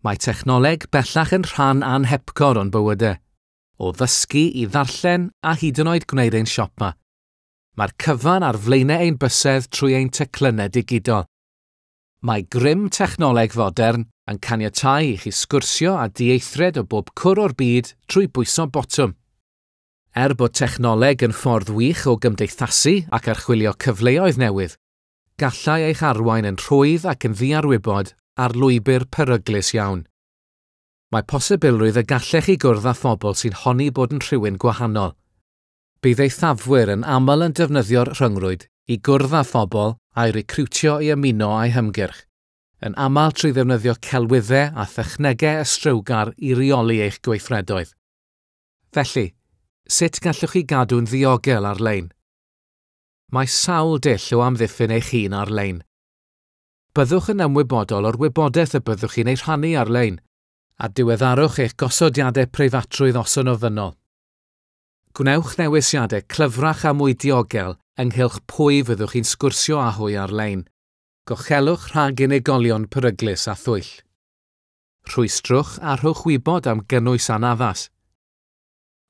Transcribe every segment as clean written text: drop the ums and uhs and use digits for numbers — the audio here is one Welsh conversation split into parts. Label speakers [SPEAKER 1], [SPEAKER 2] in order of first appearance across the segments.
[SPEAKER 1] Mae technoleg bellach yn rhan anhepgor o'n bywydau, o ddysgu i ddarllen a hyd yn oed gwneud ein siopa. Mae'r cyfan ar flaenau ein bysedd trwy ein teclynau digidol. Mae grym technoleg fodern yn caniatáu i chi sgwrsio a dieithred o bob cwr o'r byd trwy bwyso botwm. Bod technoleg yn ffordd wych o gymdeithasu ac archwilio cyfleoedd newydd, gallai eich arwain yn rhwydd ac yn ddiarwybod ar lwybr peryglus iawn. Mae posibilrwydd y gallech chi gwrdd â phobl sy'n honni bod yn rhywun gwahanol. Bydd eithafwyr yn aml yn defnyddio'r rhyngrwyd i gwrdd â phobl a'i recriwtio i ymuno â'i hymgyrch, yn aml trwy ddefnyddio celwyddau a thechnegau ystrywgar i reoli eich gweithredoedd. Felly, sut gallwch chi gadw'n ddiogel ar lein? Mae sawl dull o amddiffyn eich hun ar lein. Byddwch yn ymwybodol o'r wybodaeth y byddwch chi'n ei rhannu ar lein, a diweddarwch eich gosodiadau preifatrwydd os yn ofynnol. Gwnewch ddewisiadau clyfrach a mwy diogel ynghylch pwy fyddwch chi'n sgwrsio â hwy ar lein. Gochelwch rhag unigolion peryglus a thwyll. Rhwystrwch a rhowch wybod am gynnwys anaddas.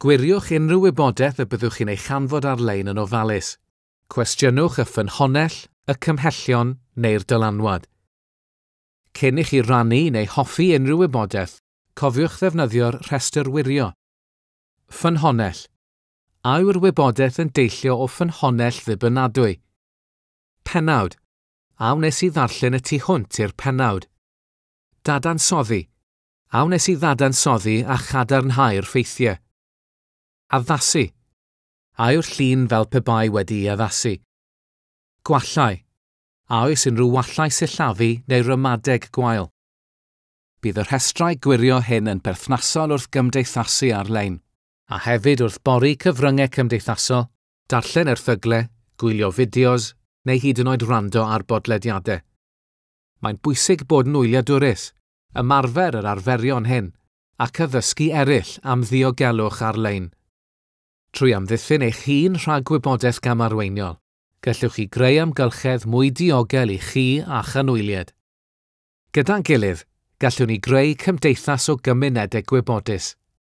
[SPEAKER 1] Gwiriwch unrhyw wybodaeth y byddwch chi'n ei chanfod ar lein yn ofalus. Cwestiynwch y ffynhonnell, y cymhellion neu'r dylanwad. Cyn i chi rannu neu hoffi unrhyw wybodaeth, cofiwch ddefnyddio'r rhestr wirio. Ffynhonnell. A yw'r wybodaeth yn deillio o ffynhonnell ddibynadwy? Pennawd. A wnes i ddarllen y tu hwnt i'r pennawd. Dadansoddi. A wnes i ddadansoddi a chadarnhau'r ffeithiau. Addasu. A yw'r llun fel pe bai wedi addasu. Gwallau. A oes unrhyw wallau sillafu neu ramadeg gwael. Bydd y rhestrau gwirio hyn yn berthnasol wrth gymdeithasu ar-lein, a hefyd wrth bori cyfryngau cymdeithasol, darllen erthygle, gwylio fideos, neu hyd yn oed rando ar bodlediadau. Mae'n bwysig bod yn wyliadwrus, ymarfer yr arferion hyn, ac addysgu eraill am ddiogelwch ar-lein. Trwy amddiffyn eich hun rhag wybodaeth gamarweiniol, gallwch chi greu amgylchedd mwy diogel i chi a chanwyliad. Gyda'n gilydd, gallwn ni greu cymdeithas o gymunedau gwybodus,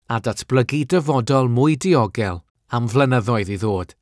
[SPEAKER 1] a datblygu dyfodol mwy diogel am flynyddoedd i ddod.